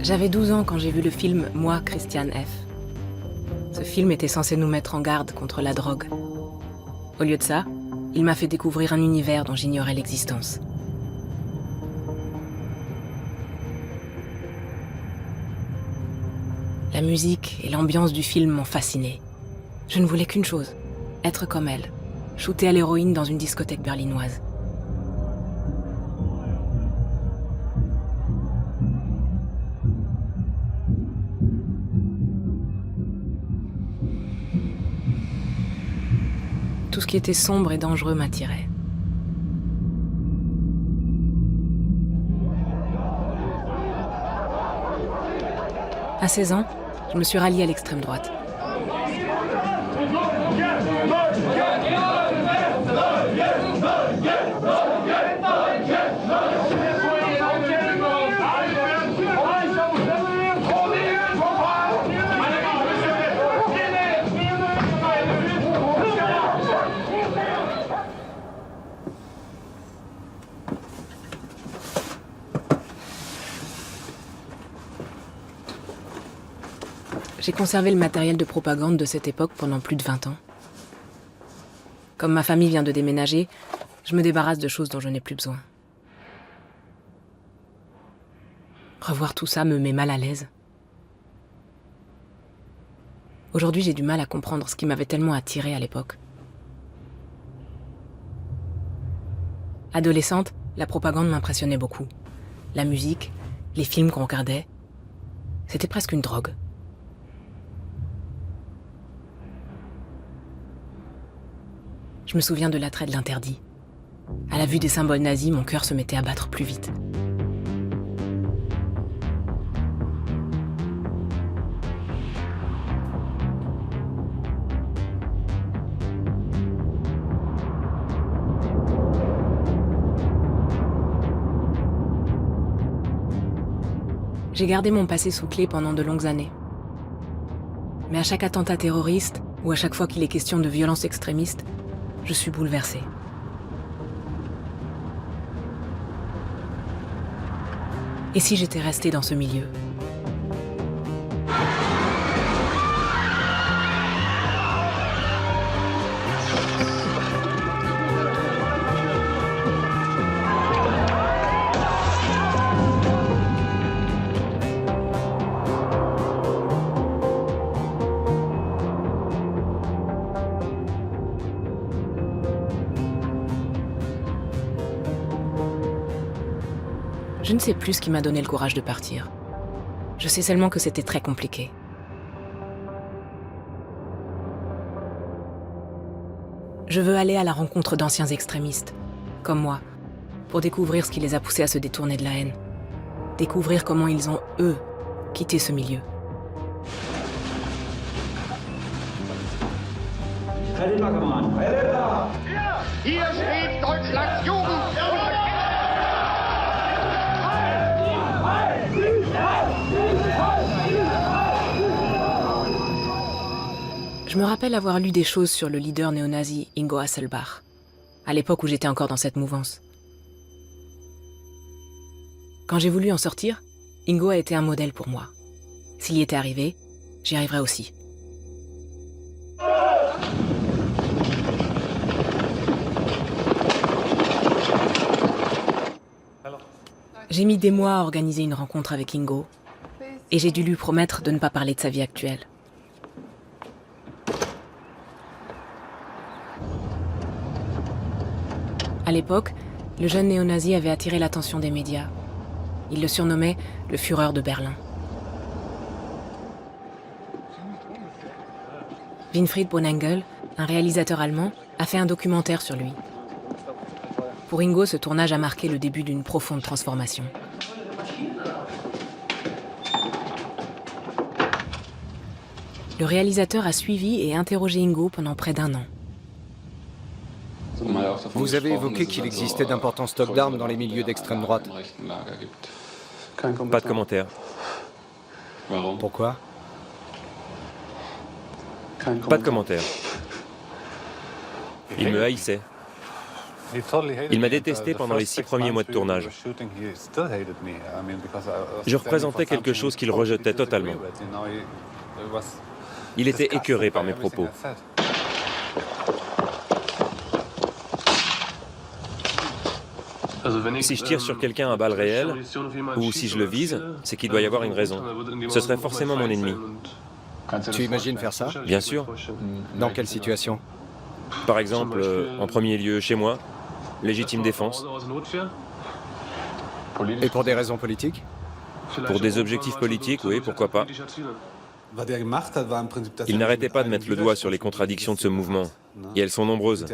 J'avais 12 ans quand j'ai vu le film « Moi, Christiane F ». Ce film était censé nous mettre en garde contre la drogue. Au lieu de ça, il m'a fait découvrir un univers dont j'ignorais l'existence. La musique et l'ambiance du film m'ont fasciné. Je ne voulais qu'une chose, être comme elle, shooter à l'héroïne dans une discothèque berlinoise. Tout ce qui était sombre et dangereux m'attirait. À 16 ans, je me suis ralliée à l'extrême droite. J'ai conservé le matériel de propagande de cette époque pendant plus de 20 ans. Comme ma famille vient de déménager, je me débarrasse de choses dont je n'ai plus besoin. Revoir tout ça me met mal à l'aise. Aujourd'hui, j'ai du mal à comprendre ce qui m'avait tellement attirée à l'époque. Adolescente, la propagande m'impressionnait beaucoup. La musique, les films qu'on regardait, c'était presque une drogue. Je me souviens de l'attrait de l'interdit. À la vue des symboles nazis, mon cœur se mettait à battre plus vite. J'ai gardé mon passé sous clé pendant de longues années. Mais à chaque attentat terroriste, ou à chaque fois qu'il est question de violence extrémiste, je suis bouleversée. Et si j'étais restée dans ce milieu ? Je ne sais plus ce qui m'a donné le courage de partir. Je sais seulement que c'était très compliqué. Je veux aller à la rencontre d'anciens extrémistes, comme moi, pour découvrir ce qui les a poussés à se détourner de la haine. Découvrir comment ils ont, eux, quitté ce milieu. Hier steht Deutschlands Jugend. Je me rappelle avoir lu des choses sur le leader néo-nazi Ingo Hasselbach, à l'époque où j'étais encore dans cette mouvance. Quand j'ai voulu en sortir, Ingo a été un modèle pour moi. S'il y était arrivé, j'y arriverais aussi. J'ai mis des mois à organiser une rencontre avec Ingo, et j'ai dû lui promettre de ne pas parler de sa vie actuelle. À l'époque, le jeune néo-nazi avait attiré l'attention des médias. Il le surnommait le Führer de Berlin. Winfried Bonengel, un réalisateur allemand, a fait un documentaire sur lui. Pour Ingo, ce tournage a marqué le début d'une profonde transformation. Le réalisateur a suivi et interrogé Ingo pendant près d'1 an. Vous avez évoqué qu'il existait d'importants stocks d'armes dans les milieux d'extrême droite. Pas de commentaire. Pourquoi? Pas de commentaire. Il me haïssait. Il m'a détesté pendant les 6 premiers mois de tournage. Je représentais quelque chose qu'il rejetait totalement. Il était écœuré par mes propos. Si je tire sur quelqu'un à balles réelles, ou si je le vise, c'est qu'il doit y avoir une raison. Ce serait forcément mon ennemi. Tu imagines faire ça? Bien sûr. Dans quelle situation? Par exemple, en premier lieu, chez moi, légitime défense. Et pour des raisons politiques? Pour des objectifs politiques, oui, pourquoi pas. Il n'arrêtait pas de mettre le doigt sur les contradictions de ce mouvement, et elles sont nombreuses.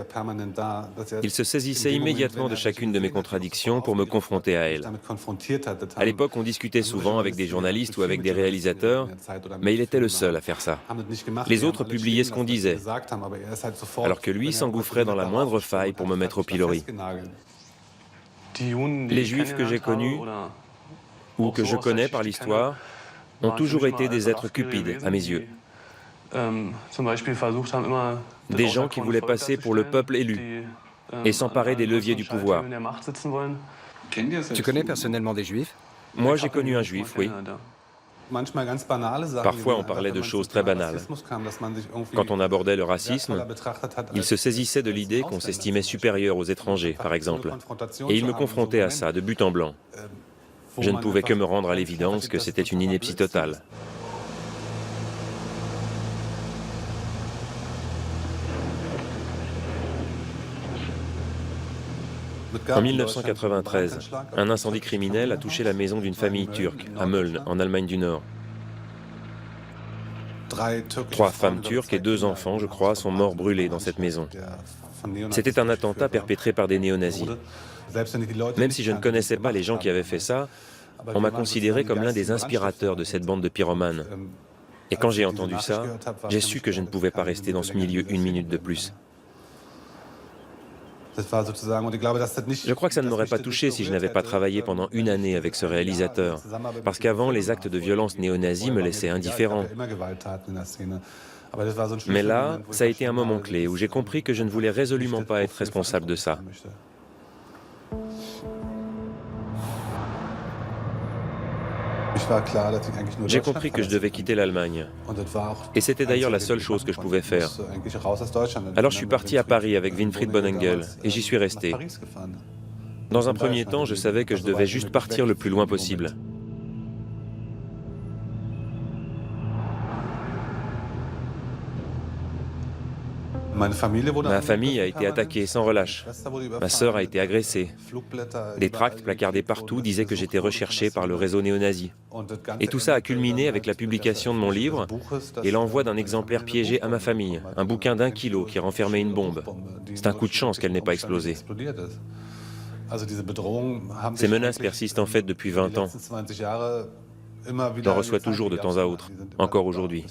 Il se saisissait immédiatement de chacune de mes contradictions pour me confronter à elles. À l'époque, on discutait souvent avec des journalistes ou avec des réalisateurs, mais il était le seul à faire ça. Les autres publiaient ce qu'on disait, alors que lui s'engouffrait dans la moindre faille pour me mettre au pilori. Les Juifs que j'ai connus, ou que je connais par l'histoire, ont toujours été des êtres cupides, à mes yeux. Des gens qui voulaient passer pour le peuple élu et s'emparer des leviers du pouvoir. Tu connais personnellement des Juifs? Moi, j'ai connu un Juif, oui. Parfois, on parlait de choses très banales. Quand on abordait le racisme, il se saisissait de l'idée qu'on s'estimait supérieur aux étrangers, par exemple. Et il me confrontait à ça, de but en blanc. Je ne pouvais que me rendre à l'évidence que c'était une ineptie totale. En 1993, un incendie criminel a touché la maison d'une famille turque, à Mölln, en Allemagne du Nord. 3 femmes turques et 2 enfants, je crois, sont morts brûlés dans cette maison. C'était un attentat perpétré par des néo-nazis. Même si je ne connaissais pas les gens qui avaient fait ça, on m'a considéré comme l'un des inspirateurs de cette bande de pyromanes. Et quand j'ai entendu ça, j'ai su que je ne pouvais pas rester dans ce milieu une minute de plus. Je crois que ça ne m'aurait pas touché si je n'avais pas travaillé pendant une année avec ce réalisateur. Parce qu'avant, les actes de violence néo-nazis me laissaient indifférent. Mais là, ça a été un moment clé où j'ai compris que je ne voulais résolument pas être responsable de ça. J'ai compris que je devais quitter l'Allemagne. Et c'était d'ailleurs la seule chose que je pouvais faire. Alors je suis parti à Paris avec Winfried Bonengel et j'y suis resté. Dans un premier temps, je savais que je devais juste partir le plus loin possible. Ma famille a été attaquée sans relâche. Ma sœur a été agressée. Des tracts placardés partout disaient que j'étais recherché par le réseau néo-nazi. Et tout ça a culminé avec la publication de mon livre et l'envoi d'un exemplaire piégé à ma famille, un bouquin d'1 kilo qui renfermait une bombe. C'est un coup de chance qu'elle n'ait pas explosé. Ces menaces persistent en fait depuis 20 ans. J'en reçois toujours de temps à autre, encore aujourd'hui.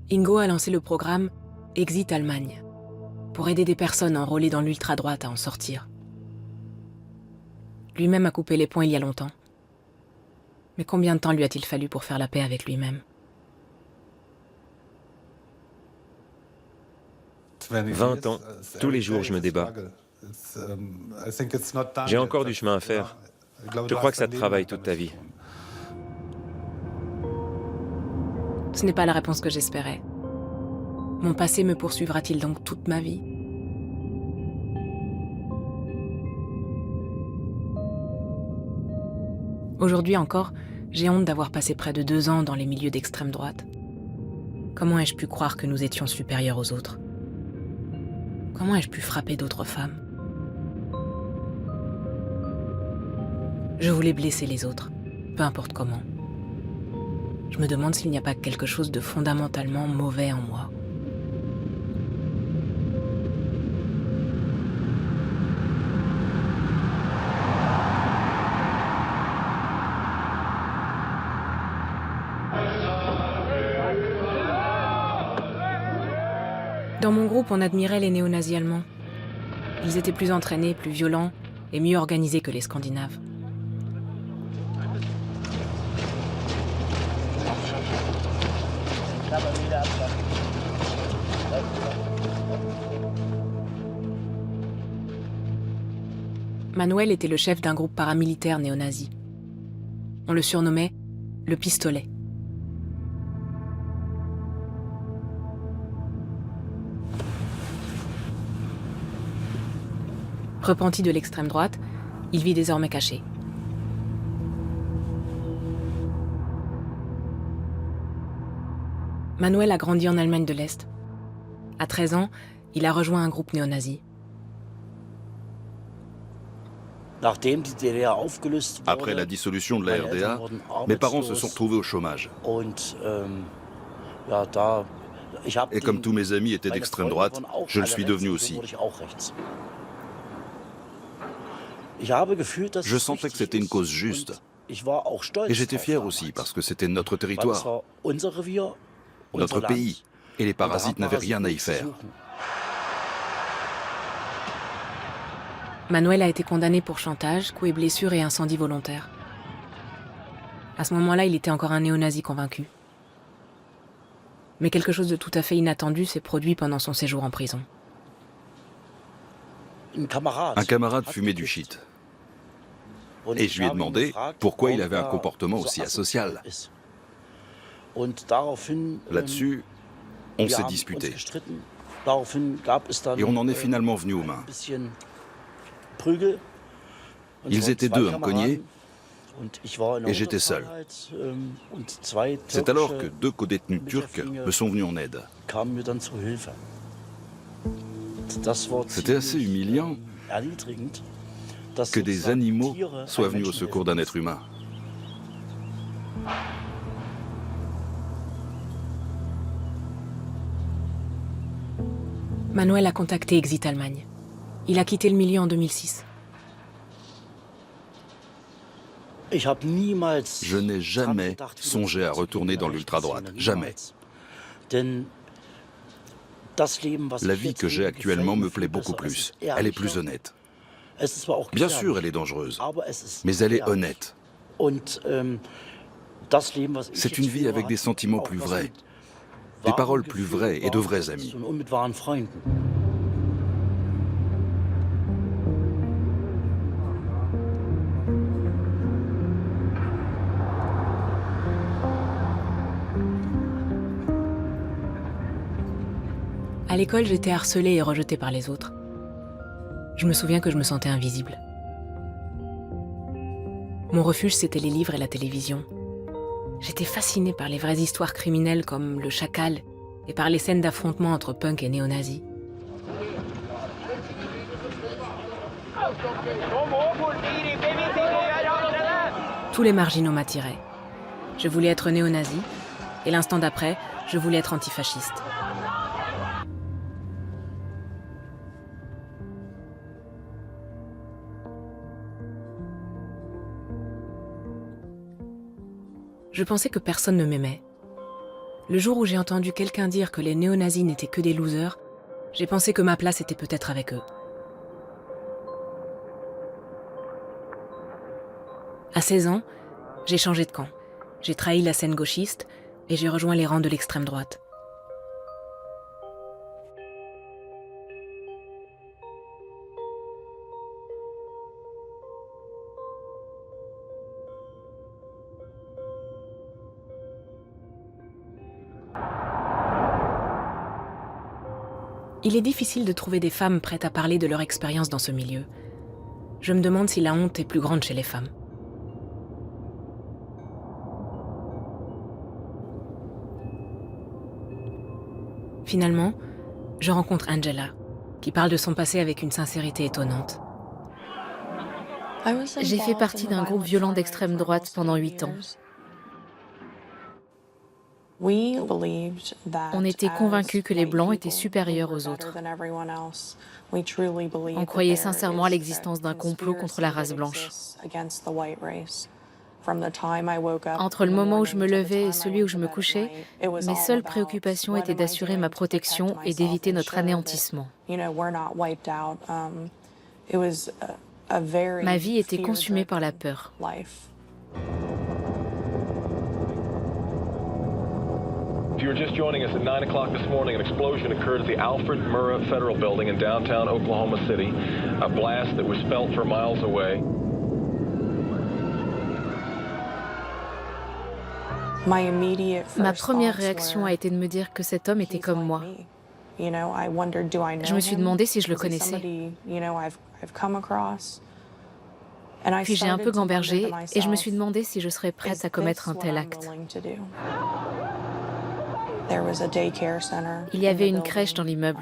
Ingo a lancé le programme Exit Allemagne pour aider des personnes enrôlées dans l'ultra-droite à en sortir. Lui-même a coupé les ponts il y a longtemps. Mais combien de temps lui a-t-il fallu pour faire la paix avec lui-même? 20 ans, tous les jours je me débats. J'ai encore du chemin à faire. Je crois que ça te travaille toute ta vie. Ce n'est pas la réponse que j'espérais. Mon passé me poursuivra-t-il donc toute ma vie? Aujourd'hui encore, j'ai honte d'avoir passé près de 2 ans dans les milieux d'extrême droite. Comment ai-je pu croire que nous étions supérieurs aux autres? Comment ai-je pu frapper d'autres femmes? Je voulais blesser les autres, peu importe comment. Je me demande s'il n'y a pas quelque chose de fondamentalement mauvais en moi. Dans mon groupe, on admirait les néo-nazis allemands. Ils étaient plus entraînés, plus violents et mieux organisés que les Scandinaves. Manuel était le chef d'un groupe paramilitaire néo-nazi. On le surnommait le pistolet. Repenti de l'extrême droite, il vit désormais caché. Manuel a grandi en Allemagne de l'Est. À 13 ans, il a rejoint un groupe néo-nazi. Après la dissolution de la RDA, mes parents se sont retrouvés au chômage. Et comme tous mes amis étaient d'extrême droite, je le suis devenu aussi. Je sentais que c'était une cause juste. Et j'étais fier aussi parce que c'était notre territoire, notre pays. Et les parasites n'avaient rien à y faire. Manuel a été condamné pour chantage, coups et blessures et incendie volontaire. À ce moment-là, il était encore un néo-nazi convaincu. Mais quelque chose de tout à fait inattendu s'est produit pendant son séjour en prison. Un camarade fumait du shit. Et je lui ai demandé pourquoi il avait un comportement aussi asocial. Là-dessus, on s'est disputé. Et on en est finalement venu aux mains. Ils étaient deux à me cogner, et j'étais seul. C'est alors que deux codétenus turcs me sont venus en aide. C'était assez humiliant que des animaux soient venus au secours d'un être humain. Manuel a contacté Exit Allemagne. Il a quitté le milieu en 2006. Je n'ai jamais songé à retourner dans l'ultra-droite. Jamais. La vie que j'ai actuellement me plaît beaucoup plus. Elle est plus honnête. Bien sûr, elle est dangereuse, mais elle est honnête. C'est une vie avec des sentiments plus vrais, des paroles plus vraies et de vrais amis. À l'école, j'étais harcelée et rejetée par les autres. Je me souviens que je me sentais invisible. Mon refuge, c'était les livres et la télévision. J'étais fascinée par les vraies histoires criminelles comme le Chacal et par les scènes d'affrontements entre punk et néo-nazis. Tous les marginaux m'attiraient. Je voulais être néo-nazi et l'instant d'après, je voulais être antifasciste. Je pensais que personne ne m'aimait. Le jour où j'ai entendu quelqu'un dire que les néo-nazis n'étaient que des losers, j'ai pensé que ma place était peut-être avec eux. À 16 ans, j'ai changé de camp. J'ai trahi la scène gauchiste et j'ai rejoint les rangs de l'extrême droite. Il est difficile de trouver des femmes prêtes à parler de leur expérience dans ce milieu. Je me demande si la honte est plus grande chez les femmes. Finalement, je rencontre Angela, qui parle de son passé avec une sincérité étonnante. J'ai fait partie d'un groupe violent d'extrême droite pendant 8 ans. On était convaincus que les Blancs étaient supérieurs aux autres. On croyait sincèrement à l'existence d'un complot contre la race blanche. Entre le moment où je me levais et celui où je me couchais, mes seules préoccupations étaient d'assurer ma protection et d'éviter notre anéantissement. Ma vie était consumée par la peur. you were just joining us at 9 o'clock this morning, an explosion occurred at the Alfred Murrah Federal Building in downtown Oklahoma City. A blast that was felt for miles away. Ma première réaction a été de me dire que cet homme était comme moi. Je me suis demandé si je le connaissais. Puis j'ai un peu gambergé et je me suis demandé si je serais prête à commettre un tel acte. Il y avait une crèche dans l'immeuble.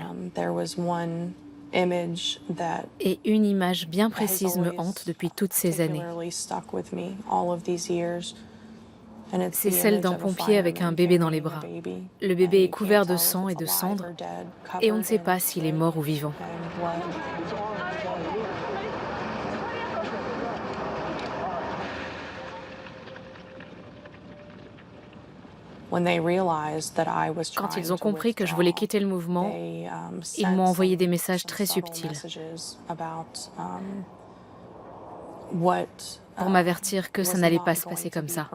Et une image bien précise me hante depuis toutes ces années. C'est celle d'un pompier avec un bébé dans les bras. Le bébé est couvert de sang et de cendres, et on ne sait pas s'il est mort ou vivant. Quand ils ont compris que je voulais quitter le mouvement, ils m'ont envoyé des messages très subtils pour m'avertir que ça n'allait pas se passer comme ça.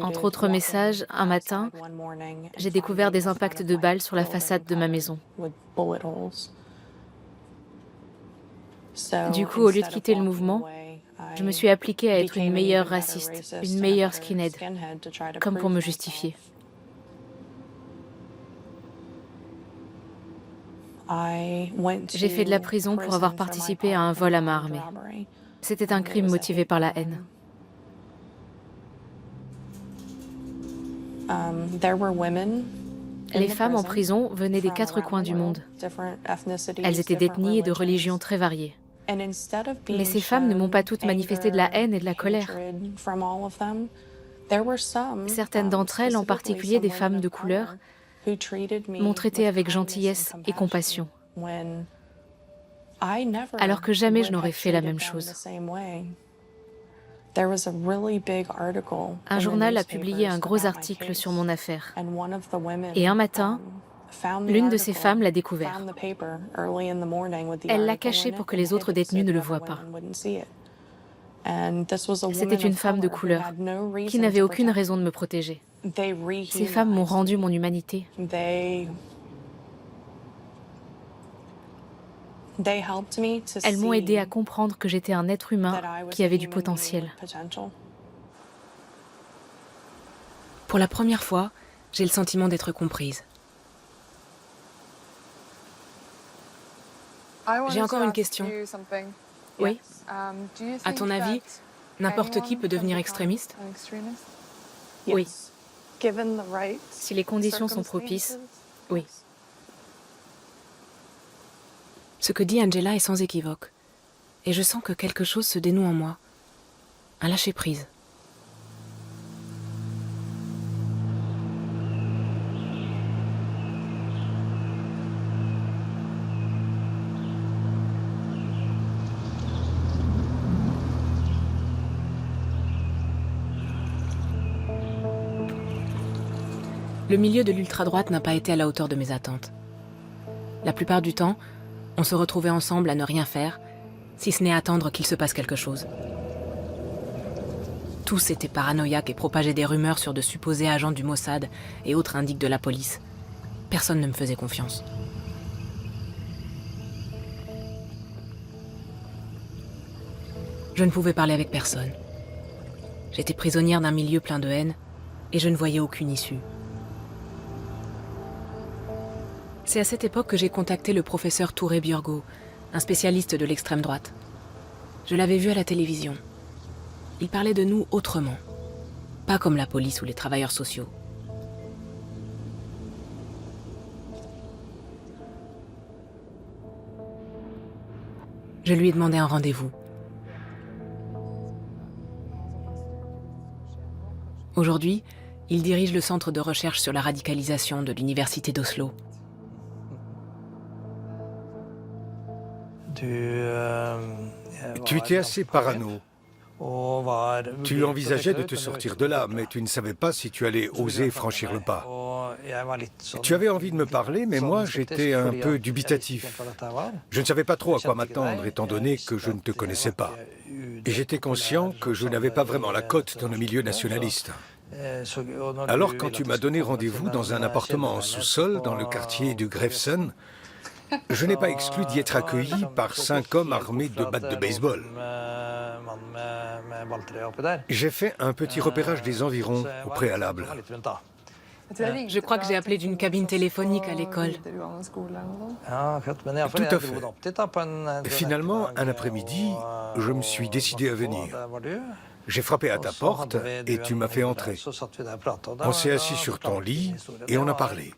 Entre autres messages, un matin, j'ai découvert des impacts de balles sur la façade de ma maison. Du coup, au lieu de quitter le mouvement, je me suis appliquée à être une meilleure raciste, une meilleure skinhead, comme pour me justifier. J'ai fait de la prison pour avoir participé à un vol à main armée. C'était un crime motivé par la haine. Les femmes en prison venaient des 4 coins du monde. Elles étaient d'ethnies et de religions très variées. Mais ces femmes ne m'ont pas toutes manifesté de la haine et de la colère. Certaines d'entre elles, en particulier des femmes de couleur, m'ont traité avec gentillesse et compassion, alors que jamais je n'aurais fait la même chose. Un journal a publié un gros article sur mon affaire, et un matin, l'une de ces femmes l'a découvert. Elle l'a caché pour que les autres détenus ne le voient pas. C'était une femme de couleur qui n'avait aucune raison de me protéger. Ces femmes m'ont rendu mon humanité. Elles m'ont aidé à comprendre que j'étais un être humain qui avait du potentiel. Pour la première fois, j'ai le sentiment d'être comprise. J'ai encore une question. Oui. À ton avis, n'importe qui peut devenir extrémiste? Oui. Si les conditions sont propices, oui. Ce que dit Angela est sans équivoque. Et je sens que quelque chose se dénoue en moi. Un lâcher-prise. Le milieu de l'ultra-droite n'a pas été à la hauteur de mes attentes. La plupart du temps, on se retrouvait ensemble à ne rien faire, si ce n'est attendre qu'il se passe quelque chose. Tous étaient paranoïaques et propageaient des rumeurs sur de supposés agents du Mossad et autres indices de la police. Personne ne me faisait confiance. Je ne pouvais parler avec personne. J'étais prisonnière d'un milieu plein de haine et je ne voyais aucune issue. C'est à cette époque que j'ai contacté le professeur Touré Burgo, un spécialiste de l'extrême droite. Je l'avais vu à la télévision. Il parlait de nous autrement, pas comme la police ou les travailleurs sociaux. Je lui ai demandé un rendez-vous. Aujourd'hui, il dirige le centre de recherche sur la radicalisation de l'université d'Oslo. Tu étais assez parano. Tu envisageais de te sortir de là, mais tu ne savais pas si tu allais oser franchir le pas. Tu avais envie de me parler, mais moi, j'étais un peu dubitatif. Je ne savais pas trop à quoi m'attendre, étant donné que je ne te connaissais pas. Et j'étais conscient que je n'avais pas vraiment la cote dans le milieu nationaliste. Alors quand tu m'as donné rendez-vous dans un appartement en sous-sol dans le quartier du Grefsen, je n'ai pas exclu d'y être accueilli par 5 hommes armés de battes de baseball. J'ai fait un petit repérage des environs au préalable. Je crois que j'ai appelé d'une cabine téléphonique à l'école. Tout à fait. Finalement, un après-midi, je me suis décidé à venir. J'ai frappé à ta porte et tu m'as fait entrer. On s'est assis sur ton lit et on a parlé.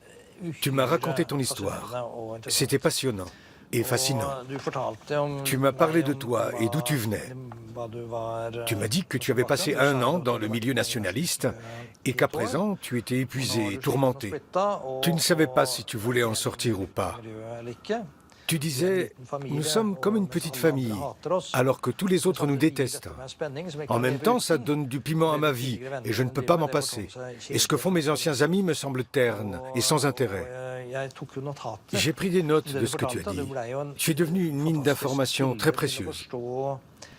Tu m'as raconté ton histoire. C'était passionnant et fascinant. Tu m'as parlé de toi et d'où tu venais. Tu m'as dit que tu avais passé 1 an dans le milieu nationaliste et qu'à présent, tu étais épuisé et tourmenté. Tu ne savais pas si tu voulais en sortir ou pas. Tu disais, nous sommes comme une petite famille, alors que tous les autres nous détestent. En même temps, ça donne du piment à ma vie, et je ne peux pas m'en passer. Et ce que font mes anciens amis me semble terne et sans intérêt. J'ai pris des notes de ce que tu as dit. Tu es devenu une mine d'informations très précieuse.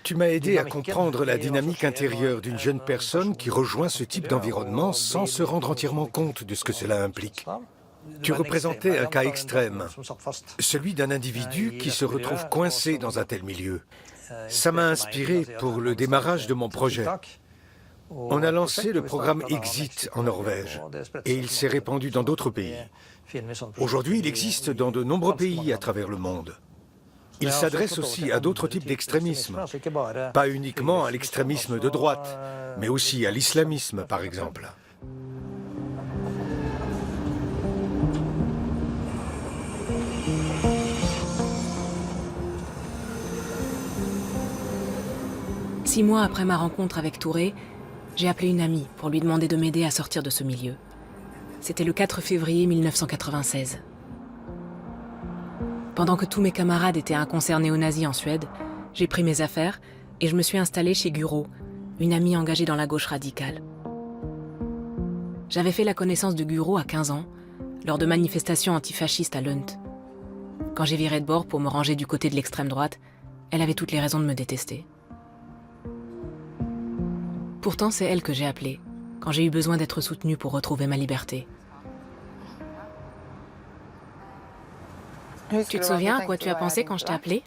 Tu m'as aidé à comprendre la dynamique intérieure d'une jeune personne qui rejoint ce type d'environnement sans se rendre entièrement compte de ce que cela implique. Tu représentais un cas extrême, celui d'un individu qui se retrouve coincé dans un tel milieu. Ça m'a inspiré pour le démarrage de mon projet. On a lancé le programme Exit en Norvège et il s'est répandu dans d'autres pays. Aujourd'hui, il existe dans de nombreux pays à travers le monde. Il s'adresse aussi à d'autres types d'extrémisme, pas uniquement à l'extrémisme de droite, mais aussi à l'islamisme, par exemple. Six mois après ma rencontre avec Touré, j'ai appelé une amie pour lui demander de m'aider à sortir de ce milieu. C'était le 4 février 1996. Pendant que tous mes camarades étaient à un concert néo-nazi en Suède, j'ai pris mes affaires et je me suis installée chez Guro, une amie engagée dans la gauche radicale. J'avais fait la connaissance de Guro à 15 ans, lors de manifestations antifascistes à Lund. Quand j'ai viré de bord pour me ranger du côté de l'extrême droite, elle avait toutes les raisons de me détester. Pourtant, c'est elle que j'ai appelée, quand j'ai eu besoin d'être soutenue pour retrouver ma liberté. Tu te souviens à quoi tu as pensé quand je t'ai appelée?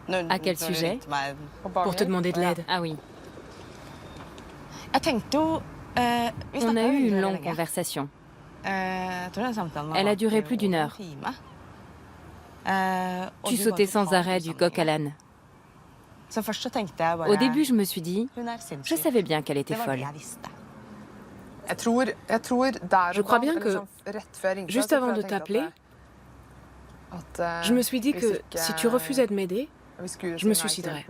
À quel sujet? Pour te demander de l'aide. Ah oui. On a eu une longue conversation. Elle a duré plus d'1 heure. Tu sautais sans arrêt du coq à l'âne. Au début, je me suis dit, je savais bien qu'elle était folle. Je crois bien que, juste avant de t'appeler, je me suis dit que si tu refusais de m'aider, je me suiciderais.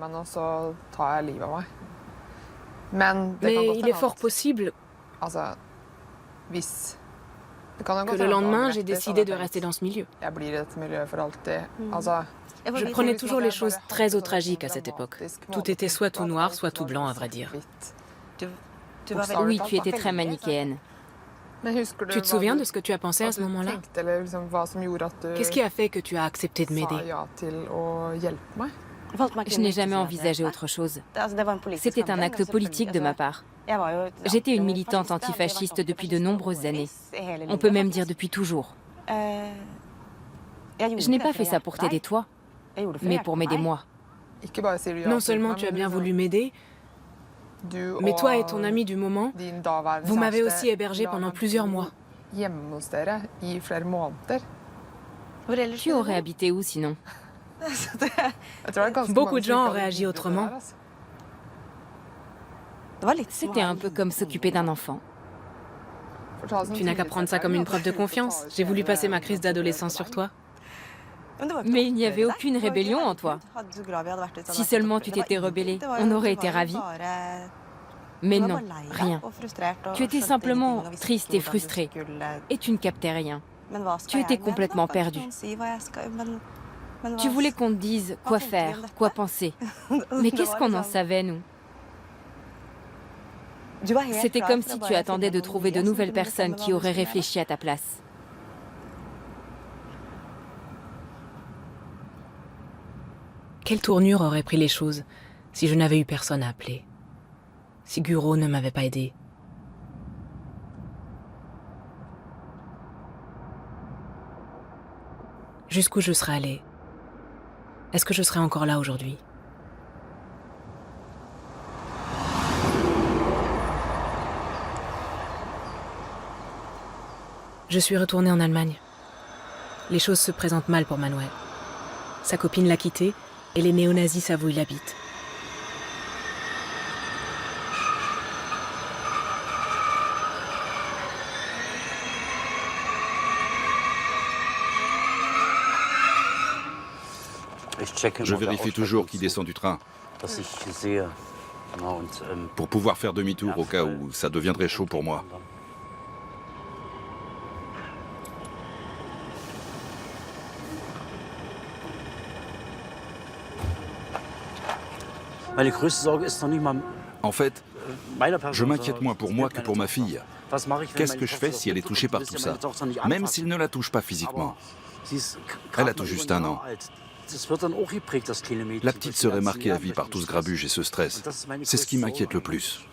Mais il est fort possible que le lendemain, j'ai décidé de rester dans ce milieu. Je prenais toujours les choses très au tragique à cette époque. Tout était soit tout noir, soit tout blanc, à vrai dire. Oui, tu étais très manichéenne. Tu te souviens de ce que tu as pensé à ce moment-là? Qu'est-ce qui a fait que tu as accepté de m'aider? Je n'ai jamais envisagé autre chose. C'était un acte politique de ma part. J'étais une militante antifasciste depuis de nombreuses années. On peut même dire depuis toujours. Je n'ai pas fait ça pour t'aider toi, mais pour m'aider moi. Non seulement tu as bien voulu m'aider, mais toi et ton ami du moment, vous m'avez aussi hébergé pendant plusieurs mois. Tu aurais habité où sinon? Beaucoup de gens auraient agi autrement. C'était un peu comme s'occuper d'un enfant. Tu n'as qu'à prendre ça comme une preuve de confiance. J'ai voulu passer ma crise d'adolescence sur toi. Mais il n'y avait aucune rébellion en toi. Si seulement tu t'étais rebellée, on aurait été ravis. Mais non, rien. Tu étais simplement triste et frustrée. Et tu ne captais rien. Tu étais complètement perdue. Tu voulais qu'on te dise quoi faire, quoi penser. Mais qu'est-ce qu'on en savait, nous? C'était comme si tu attendais de trouver de nouvelles personnes qui auraient réfléchi à ta place. Quelle tournure auraient pris les choses Si je n'avais eu personne à appeler. Si Guro ne m'avait pas aidé. Jusqu'où je serais allée? Est-ce que je serais encore là aujourd'hui? Je suis retournée en Allemagne. Les choses se présentent mal pour Manuel. Sa copine l'a quitté et les néo-nazis s'avouent la bite. Je vérifie toujours qui descend du train pour pouvoir faire demi-tour au cas où ça deviendrait chaud pour moi. En fait, je m'inquiète moins pour moi que pour ma fille. Qu'est-ce que je fais si elle est touchée par tout ça? Même s'il ne la touche pas physiquement. Elle a tout juste 1 an. La petite serait marquée à vie par tout ce grabuge et ce stress. C'est ce qui m'inquiète le plus.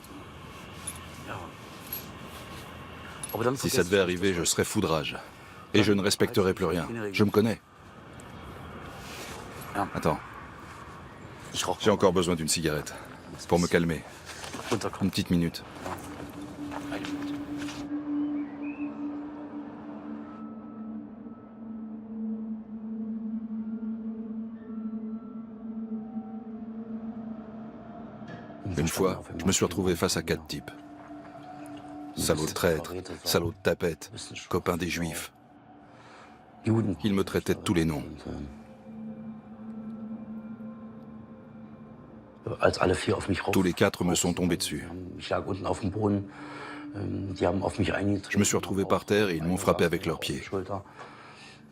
Si ça devait arriver, je serais fou de rage. Et je ne respecterais plus rien. Je me connais. Attends. J'ai encore besoin d'une cigarette. Pour me calmer. Une petite minute. Une fois, je me suis retrouvé face à 4 types. Salauds de traîtres, salauds de tapettes, copains des juifs. Ils me traitaient de tous les noms. Tous les 4 me sont tombés dessus. Je me suis retrouvé par terre et ils m'ont frappé avec leurs pieds.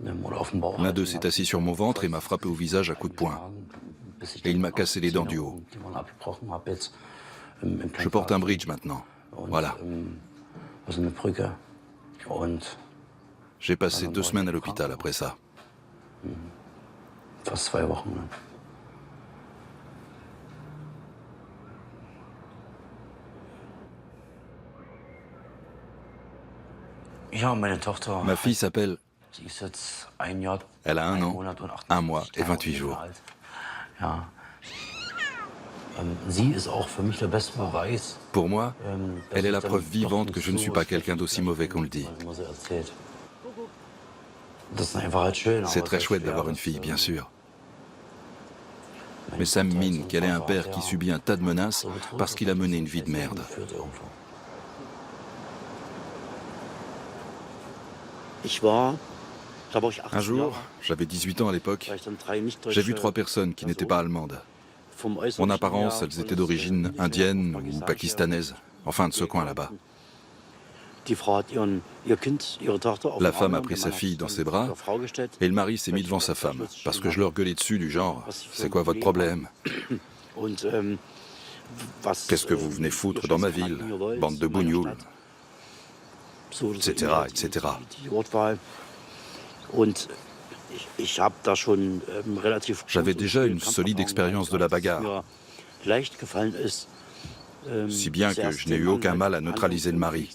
L'un d'eux s'est assis sur mon ventre et m'a frappé au visage à coups de poing. Et il m'a cassé les dents du haut. Je porte un bridge maintenant. Voilà. J'ai passé 2 semaines à l'hôpital après ça. Ma fille s'appelle... Elle a 1 an, 1 mois et 28 jours. Pour moi, elle est la preuve vivante que je ne suis pas quelqu'un d'aussi mauvais qu'on le dit. C'est très chouette d'avoir une fille, bien sûr. Mais ça me mine qu'elle ait un père qui subit un tas de menaces parce qu'il a mené une vie de merde. Un jour, j'avais 18 ans à l'époque, j'ai vu 3 personnes qui n'étaient pas allemandes. En apparence, elles étaient d'origine indienne ou pakistanaise, enfin de ce coin là-bas. La femme a pris sa fille dans ses bras et le mari s'est mis devant sa femme, parce que je leur gueulais dessus du genre « C'est quoi votre problème ? Qu'est-ce que vous venez foutre dans ma ville, bande de bougnoules ?» etc., etc. J'avais déjà une solide expérience de la bagarre, si bien que je n'ai eu aucun mal à neutraliser le mari.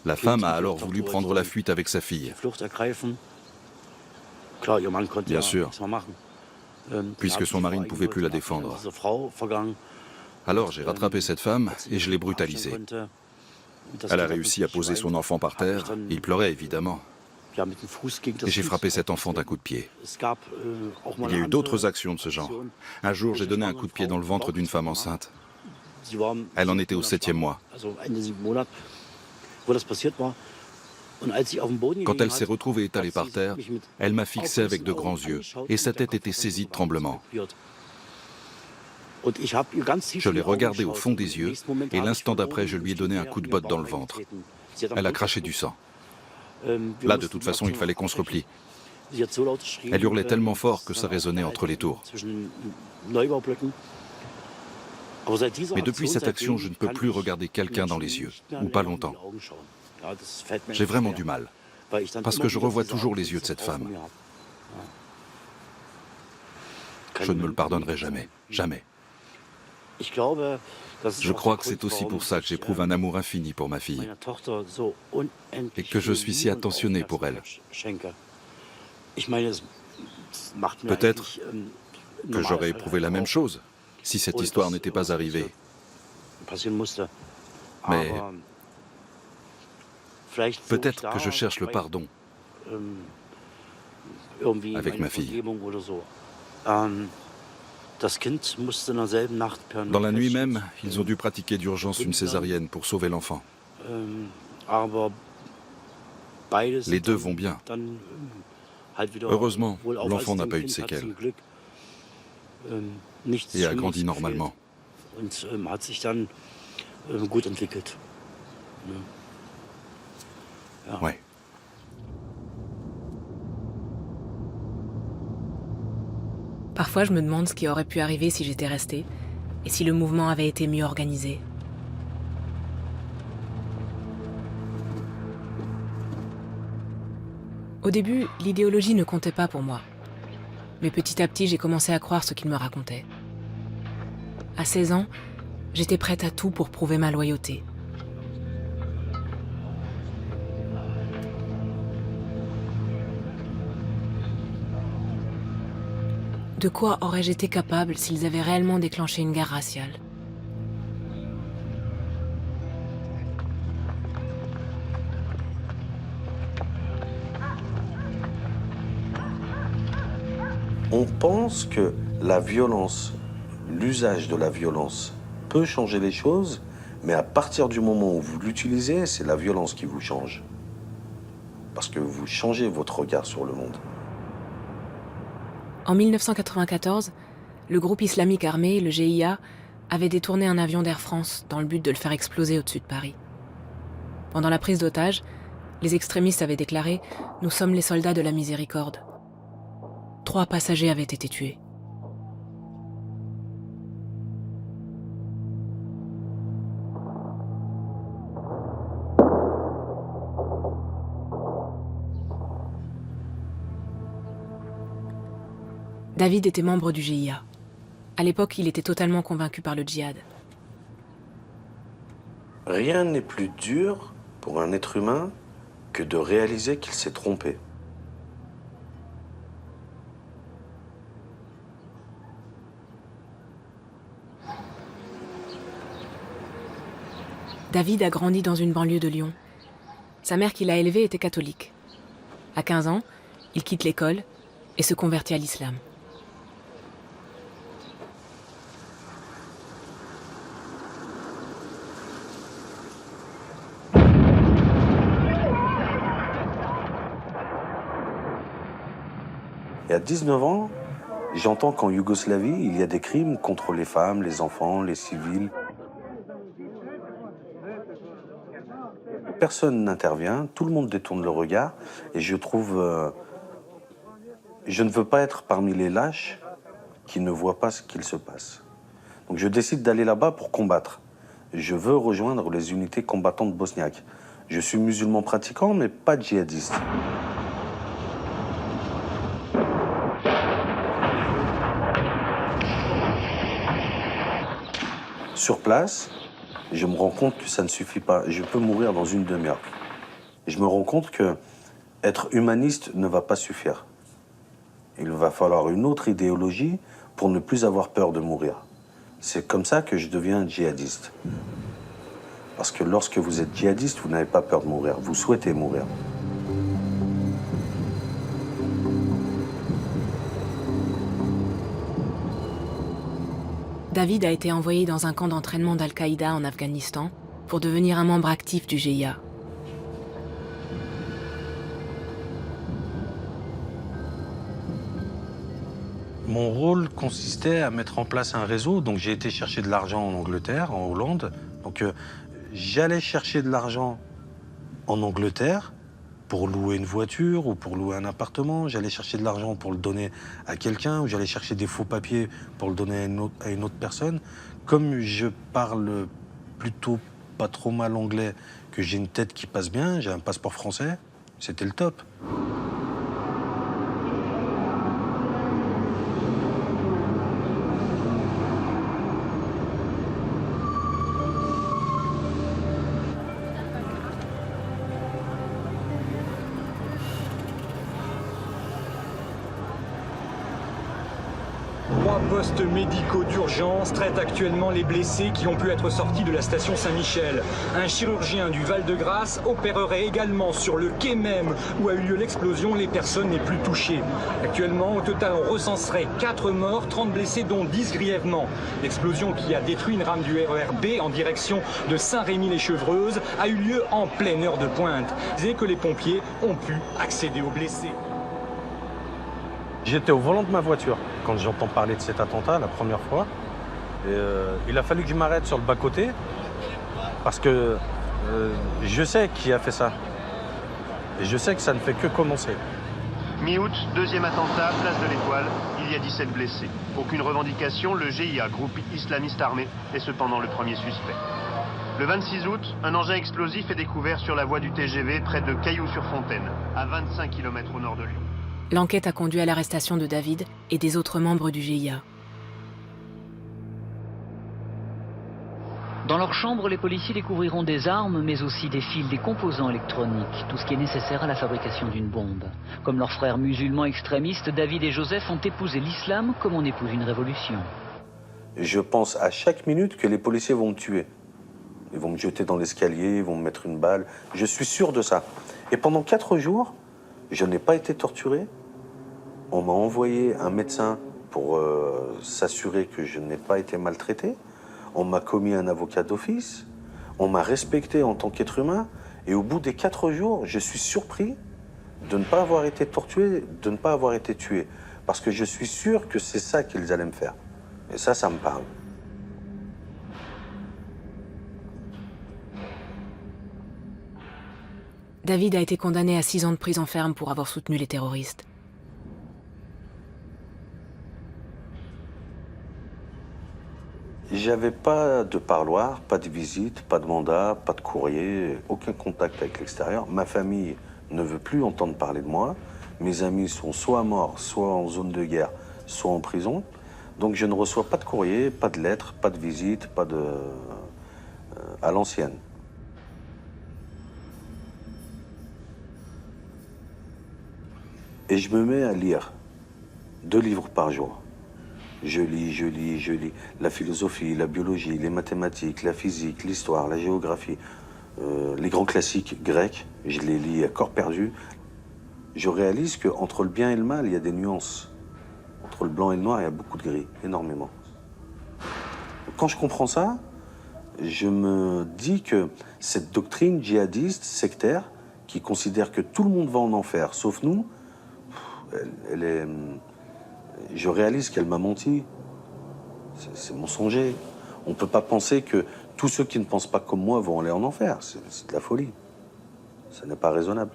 La femme a alors voulu prendre la fuite avec sa fille. Bien sûr, puisque son mari ne pouvait plus la défendre. Alors j'ai rattrapé cette femme et je l'ai brutalisée. Elle a réussi à poser son enfant par terre, il pleurait évidemment. Et j'ai frappé cet enfant d'un coup de pied. Il y a eu d'autres actions de ce genre. Un jour, j'ai donné un coup de pied dans le ventre d'une femme enceinte. Elle en était au 7e mois. Quand elle s'est retrouvée étalée par terre, elle m'a fixé avec de grands yeux et sa tête était saisie de tremblements. Je l'ai regardée au fond des yeux et l'instant d'après, je lui ai donné un coup de botte dans le ventre. Elle a craché du sang. Là, de toute façon, il fallait qu'on se replie. Elle hurlait tellement fort que ça résonnait entre les tours. Mais depuis cette action, je ne peux plus regarder quelqu'un dans les yeux, ou pas longtemps. J'ai vraiment du mal, parce que je revois toujours les yeux de cette femme. Je ne me le pardonnerai jamais. Jamais. Je crois que c'est aussi pour ça que j'éprouve un amour infini pour ma fille. Et que je suis si attentionné pour elle. Peut-être que j'aurais éprouvé la même chose si cette histoire n'était pas arrivée. Mais peut-être que je cherche le pardon avec ma fille. Dans la nuit même, ils ont dû pratiquer d'urgence une césarienne pour sauver l'enfant. Les deux vont bien. Heureusement, l'enfant n'a pas eu de séquelles et a grandi normalement. Ouais. Parfois, je me demande ce qui aurait pu arriver si j'étais restée, et si le mouvement avait été mieux organisé. Au début, l'idéologie ne comptait pas pour moi. Mais petit à petit, j'ai commencé à croire ce qu'il me racontait. À 16 ans, j'étais prête à tout pour prouver ma loyauté. De quoi aurais-je été capable s'ils avaient réellement déclenché une guerre raciale ? On pense que la violence, l'usage de la violence peut changer les choses, mais à partir du moment où vous l'utilisez, c'est la violence qui vous change. Parce que vous changez votre regard sur le monde. En 1994, le groupe islamique armé, le GIA, avait détourné un avion d'Air France dans le but de le faire exploser au-dessus de Paris. Pendant la prise d'otage, les extrémistes avaient déclaré « Nous sommes les soldats de la miséricorde ». 3 passagers avaient été tués. David était membre du GIA. À l'époque, il était totalement convaincu par le djihad. Rien n'est plus dur pour un être humain que de réaliser qu'il s'est trompé. David a grandi dans une banlieue de Lyon. Sa mère qui l'a élevé était catholique. À 15 ans, il quitte l'école et se convertit à l'islam. Et à 19 ans, j'entends qu'en Yougoslavie, il y a des crimes contre les femmes, les enfants, les civils. Personne n'intervient, tout le monde détourne le regard, et je trouve... je ne veux pas être parmi les lâches qui ne voient pas ce qu'il se passe. Donc je décide d'aller là-bas pour combattre. Je veux rejoindre les unités combattantes bosniaques. Je suis musulman pratiquant, mais pas djihadiste. Sur place, je me rends compte que ça ne suffit pas. Je peux mourir dans une demi-heure. Et je me rends compte que être humaniste ne va pas suffire. Il va falloir une autre idéologie pour ne plus avoir peur de mourir. C'est comme ça que je deviens djihadiste. Parce que lorsque vous êtes djihadiste, vous n'avez pas peur de mourir. Vous souhaitez mourir. David a été envoyé dans un camp d'entraînement d'Al-Qaïda en Afghanistan pour devenir un membre actif du GIA. Mon rôle consistait à mettre en place un réseau. Donc j'ai été chercher de l'argent en Angleterre, en Hollande. Donc j'allais chercher de l'argent en Angleterre pour louer une voiture ou pour louer un appartement. J'allais chercher de l'argent pour le donner à quelqu'un ou j'allais chercher des faux papiers pour le donner à une autre personne. Comme je parle plutôt pas trop mal anglais, que j'ai une tête qui passe bien, j'ai un passeport français, c'était le top. 3 postes médicaux d'urgence traitent actuellement les blessés qui ont pu être sortis de la station Saint-Michel. Un chirurgien du Val-de-Grâce opérerait également sur le quai même où a eu lieu l'explosion les personnes les plus touchées. Actuellement, au total, on recenserait 4 morts, 30 blessés, dont 10 grièvement. L'explosion qui a détruit une rame du RER B en direction de Saint-Rémy-les-Chevreuses a eu lieu en pleine heure de pointe. Et que les pompiers ont pu accéder aux blessés. J'étais au volant de ma voiture quand j'entends parler de cet attentat la première fois. Et, il a fallu que je m'arrête sur le bas-côté parce que je sais qui a fait ça. Et je sais que ça ne fait que commencer. Mi-août, deuxième attentat, place de l'Étoile. Il y a 17 blessés. Aucune revendication, le GIA, groupe islamiste armé, est cependant le premier suspect. Le 26 août, un engin explosif est découvert sur la voie du TGV près de Cailloux-sur-Fontaine, à 25 km au nord de Lyon. L'enquête a conduit à l'arrestation de David et des autres membres du GIA. Dans leur chambre, les policiers découvriront des armes, mais aussi des fils, des composants électroniques, tout ce qui est nécessaire à la fabrication d'une bombe. Comme leurs frères musulmans extrémistes, David et Joseph ont épousé l'islam comme on épouse une révolution. Je pense à chaque minute que les policiers vont me tuer. Ils vont me jeter dans l'escalier, ils vont me mettre une balle. Je suis sûr de ça. Et pendant 4 jours, je n'ai pas été torturé. On m'a envoyé un médecin pour s'assurer que je n'ai pas été maltraité. On m'a commis un avocat d'office. On m'a respecté en tant qu'être humain. Et au bout des 4 jours, je suis surpris de ne pas avoir été torturé, de ne pas avoir été tué. Parce que je suis sûr que c'est ça qu'ils allaient me faire. Et ça me parle. David a été condamné à 6 ans de prison ferme pour avoir soutenu les terroristes. J'avais pas de parloir, pas de visite, pas de mandat, pas de courrier, aucun contact avec l'extérieur. Ma famille ne veut plus entendre parler de moi. Mes amis sont soit morts, soit en zone de guerre, soit en prison. Donc je ne reçois pas de courrier, pas de lettres, pas de visite, pas de... à l'ancienne. Et je me mets à lire 2 livres par jour. Je lis. La philosophie, la biologie, les mathématiques, la physique, l'histoire, la géographie. Les grands classiques grecs, je les lis à corps perdu. Je réalise qu'entre le bien et le mal, il y a des nuances. Entre le blanc et le noir, il y a beaucoup de gris, énormément. Quand je comprends ça, je me dis que cette doctrine djihadiste, sectaire, qui considère que tout le monde va en enfer, sauf nous, elle est... Je réalise qu'elle m'a menti. C'est mensonger. On ne peut pas penser que tous ceux qui ne pensent pas comme moi vont aller en enfer. C'est de la folie. Ça n'est pas raisonnable.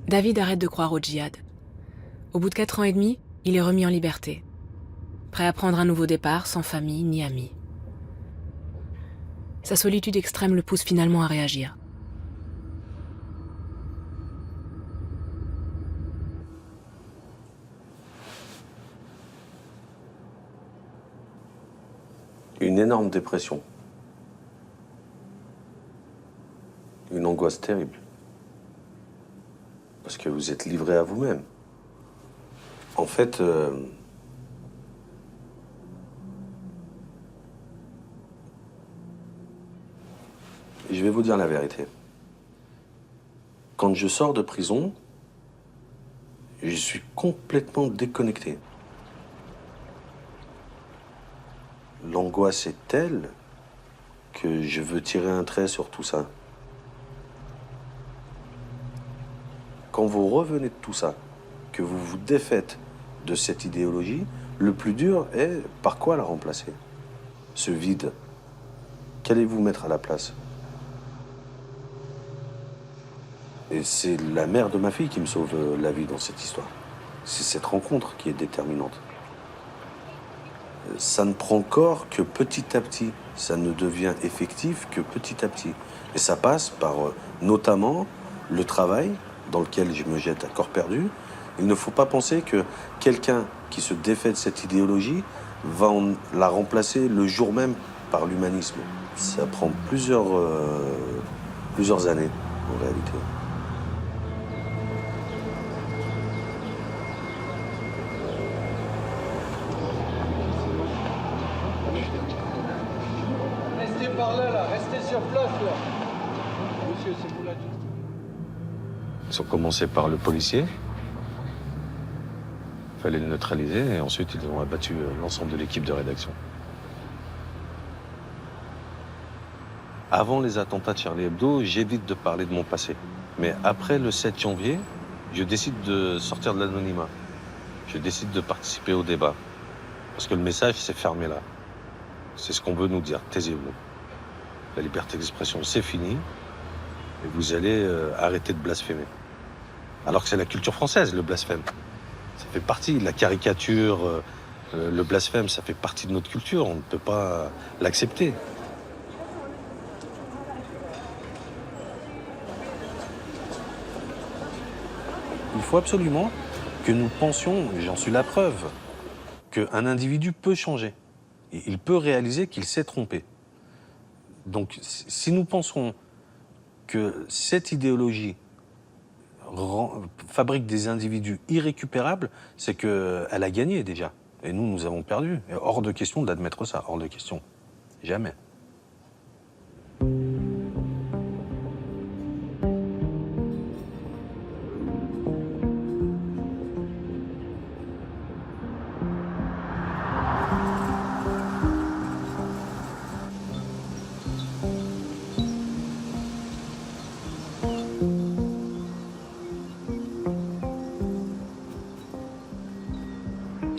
David arrête de croire au djihad. Au bout de 4 ans et demi, il est remis en liberté. Prêt à prendre un nouveau départ, sans famille ni amis. Sa solitude extrême le pousse finalement à réagir. Une énorme dépression. Une angoisse terrible. Parce que vous êtes livré à vous-même. En fait, je vais vous dire la vérité. Quand je sors de prison, je suis complètement déconnecté. L'angoisse est telle que je veux tirer un trait sur tout ça. Quand vous revenez de tout ça, que vous vous défaites de cette idéologie, le plus dur est par quoi la remplacer? Ce vide, qu'allez-vous mettre à la place? Et c'est la mère de ma fille qui me sauve la vie dans cette histoire. C'est cette rencontre qui est déterminante. Ça ne prend corps que petit à petit. Ça ne devient effectif que petit à petit. Et ça passe par notamment le travail dans lequel je me jette à corps perdu. Il ne faut pas penser que quelqu'un qui se défait de cette idéologie va la remplacer le jour même par l'humanisme. Ça prend plusieurs années en réalité. par là, restez sur place, là. Monsieur, c'est vous là. Ils ont commencé par le policier. Il fallait le neutraliser et ensuite ils ont abattu l'ensemble de l'équipe de rédaction. Avant les attentats de Charlie Hebdo, j'évite de parler de mon passé. Mais après le 7 janvier, je décide de sortir de l'anonymat. Je décide de participer au débat. Parce que le message s'est fermé là. C'est ce qu'on veut nous dire. Taisez-vous. La liberté d'expression, c'est fini. Et vous allez arrêter de blasphémer. Alors que c'est la culture française, le blasphème. Ça fait partie de la caricature, le blasphème, ça fait partie de notre culture. On ne peut pas l'accepter. Il faut absolument que nous pensions, et j'en suis la preuve, qu'un individu peut changer. Et il peut réaliser qu'il s'est trompé. Donc, si nous pensons que cette idéologie fabrique des individus irrécupérables, c'est qu'elle a gagné déjà. Et nous, nous avons perdu. Et hors de question d'admettre ça, hors de question. Jamais.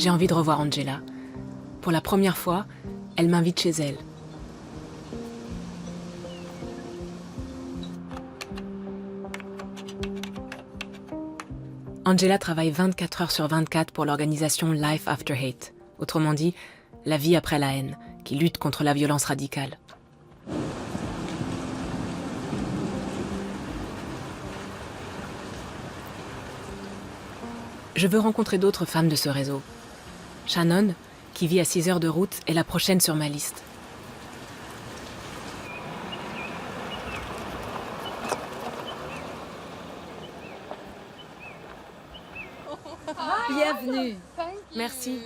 J'ai envie de revoir Angela. Pour la première fois, elle m'invite chez elle. Angela travaille 24 heures sur 24 pour l'organisation Life After Hate, autrement dit, la vie après la haine, qui lutte contre la violence radicale. Je veux rencontrer d'autres femmes de ce réseau. Shannon, qui vit à 6 heures de route, est la prochaine sur ma liste. Bienvenue. Merci.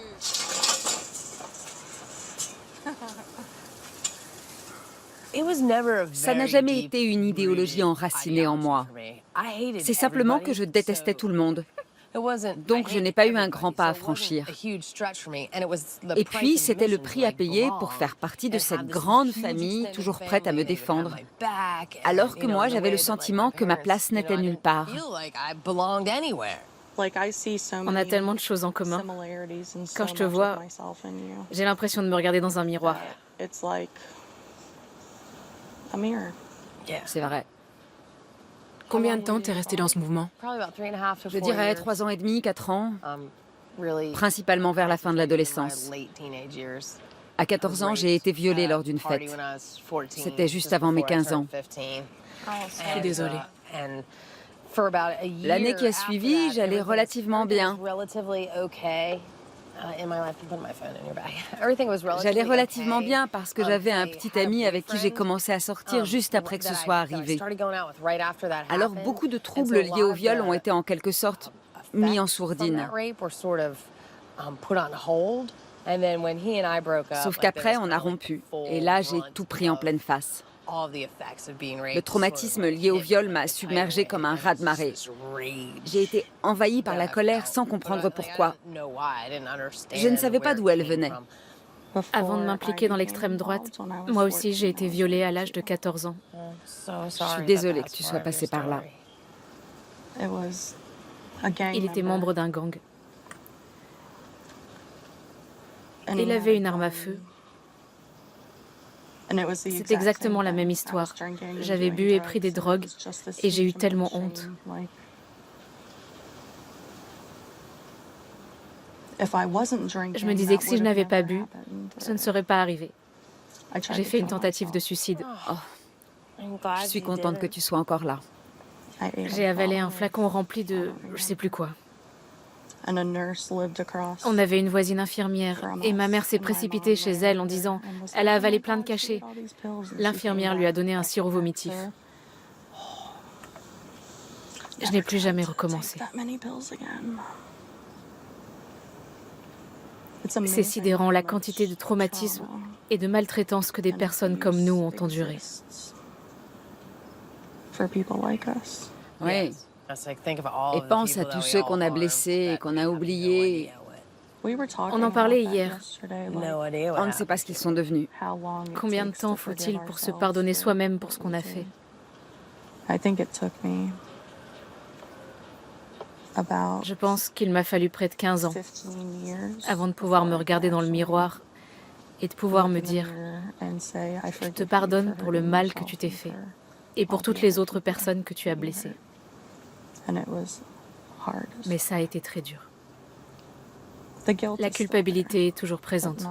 Ça n'a jamais été une idéologie enracinée en moi. C'est simplement que je détestais tout le monde. Donc je n'ai pas eu un grand pas à franchir. Et puis c'était le prix à payer pour faire partie de cette grande famille toujours prête à me défendre. Alors que moi j'avais le sentiment que ma place n'était nulle part. On a tellement de choses en commun. Quand je te vois, j'ai l'impression de me regarder dans un miroir. C'est vrai. Combien de temps t'es restée dans ce mouvement? Je dirais 3 ans et demi, 4 ans, principalement vers la fin de l'adolescence. À 14 ans, j'ai été violée lors d'une fête. C'était juste avant mes 15 ans. Je suis désolée. L'année qui a suivi, j'allais relativement bien. J'allais relativement bien parce que j'avais un petit ami avec qui j'ai commencé à sortir juste après que ce soit arrivé. Alors beaucoup de troubles liés au viol ont été en quelque sorte mis en sourdine. Sauf qu'après, on a rompu. Et là, j'ai tout pris en pleine face. Le traumatisme lié au viol m'a submergée comme un raz-de-marée. J'ai été envahie par la colère sans comprendre pourquoi. Je ne savais pas d'où elle venait. Avant de m'impliquer dans l'extrême droite, moi aussi j'ai été violée à l'âge de 14 ans. Je suis désolée que tu sois passée par là. Il était membre d'un gang. Il avait une arme à feu. C'est exactement la même histoire. J'avais bu et pris des drogues et j'ai eu tellement honte. Je me disais que si je n'avais pas bu, ce ne serait pas arrivé. J'ai fait une tentative de suicide. Oh. Je suis contente que tu sois encore là. J'ai avalé un flacon rempli de je sais plus quoi. On avait une voisine infirmière et ma mère s'est précipitée chez elle en disant « Elle a avalé plein de cachets ». L'infirmière lui a donné un sirop vomitif. Je n'ai plus jamais recommencé. C'est sidérant la quantité de traumatisme et de maltraitance que des personnes comme nous ont enduré. Oui. Et pense à tous ceux qu'on a blessés et qu'on a oubliés. On en parlait hier. On ne sait pas ce qu'ils sont devenus. Combien de temps faut-il pour se pardonner soi-même pour ce qu'on a fait? Je pense qu'il m'a fallu près de 15 ans avant de pouvoir me regarder dans le miroir et de pouvoir me dire « Je te pardonne pour le mal que tu t'es fait et pour toutes les autres personnes que tu as blessées. » Mais ça a été très dur. La culpabilité est toujours présente.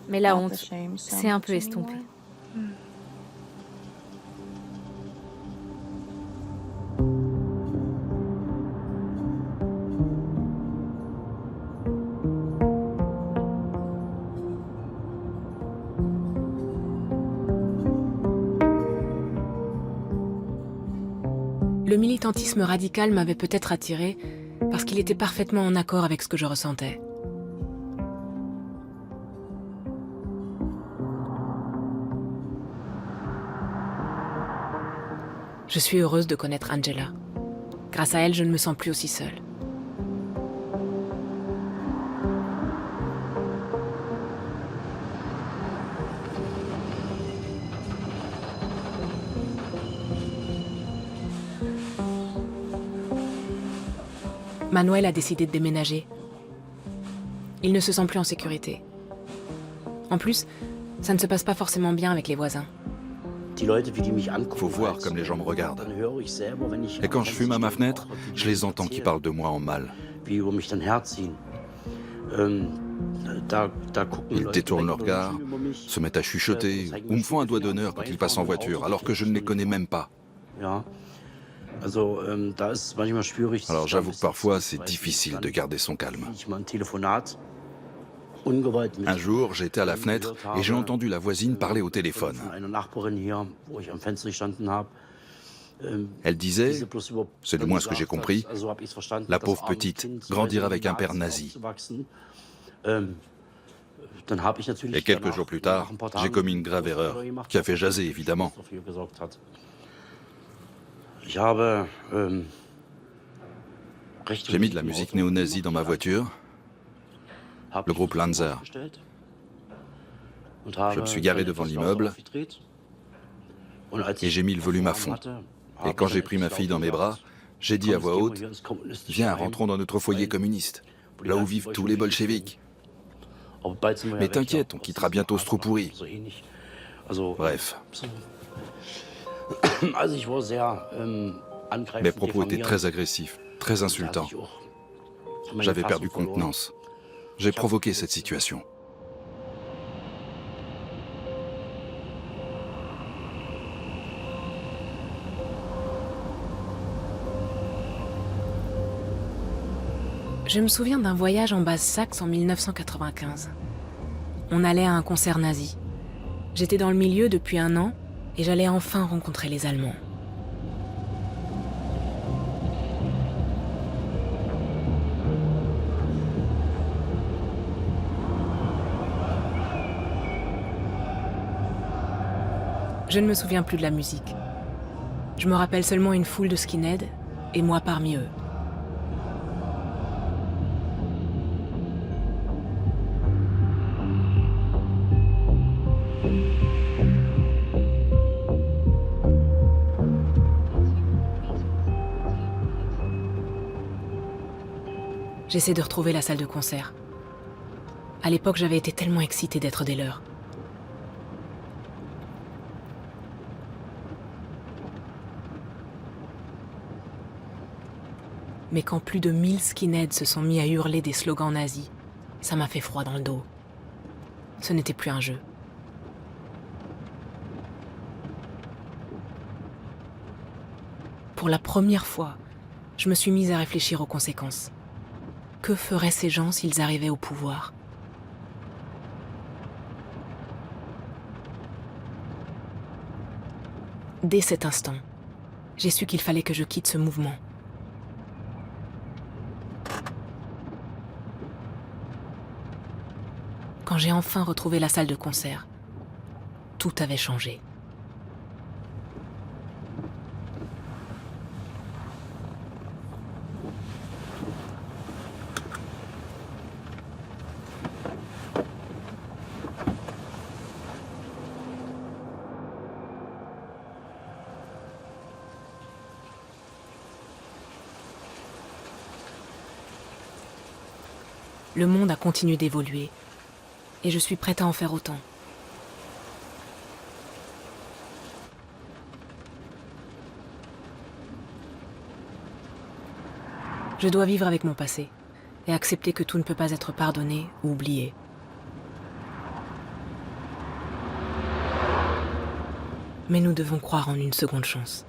Mais la honte s'est un peu estompée. Le militantisme radical m'avait peut-être attiré parce qu'il était parfaitement en accord avec ce que je ressentais. Je suis heureuse de connaître Angela. Grâce à elle, je ne me sens plus aussi seule. Manuel a décidé de déménager. Il ne se sent plus en sécurité. En plus, ça ne se passe pas forcément bien avec les voisins. Faut voir comme les gens me regardent. Et quand je fume à ma fenêtre, je les entends qui parlent de moi en mal. Ils détournent leur regard, se mettent à chuchoter ou me font un doigt d'honneur quand ils passent en voiture, alors que je ne les connais même pas. Alors j'avoue que parfois c'est difficile de garder son calme. Un jour, j'étais à la fenêtre et j'ai entendu la voisine parler au téléphone. Elle disait, c'est du moins ce que j'ai compris, la pauvre petite grandira avec un père nazi. Et quelques jours plus tard, j'ai commis une grave erreur, qui a fait jaser évidemment. J'ai mis de la musique néo-nazie dans ma voiture, le groupe Lanzer. Je me suis garé devant l'immeuble et j'ai mis le volume à fond. Et quand j'ai pris ma fille dans mes bras, j'ai dit à voix haute, « Viens, rentrons dans notre foyer communiste, là où vivent tous les bolcheviks. Mais t'inquiète, on quittera bientôt ce trou pourri. » Bref. Mes propos étaient très agressifs, très insultants. J'avais perdu contenance. J'ai provoqué cette situation. Je me souviens d'un voyage en Basse-Saxe en 1995. On allait à un concert nazi. J'étais dans le milieu depuis 1 an et j'allais enfin rencontrer les Allemands. Je ne me souviens plus de la musique. Je me rappelle seulement une foule de skinheads et moi parmi eux. J'essaie de retrouver la salle de concert. À l'époque, j'avais été tellement excitée d'être des leurs. Mais quand plus de 1000 skinheads se sont mis à hurler des slogans nazis, ça m'a fait froid dans le dos. Ce n'était plus un jeu. Pour la première fois, je me suis mise à réfléchir aux conséquences. Que feraient ces gens s'ils arrivaient au pouvoir ? Dès cet instant, j'ai su qu'il fallait que je quitte ce mouvement. Quand j'ai enfin retrouvé la salle de concert, tout avait changé. Le monde a continué d'évoluer, et je suis prête à en faire autant. Je dois vivre avec mon passé, et accepter que tout ne peut pas être pardonné ou oublié. Mais nous devons croire en une seconde chance.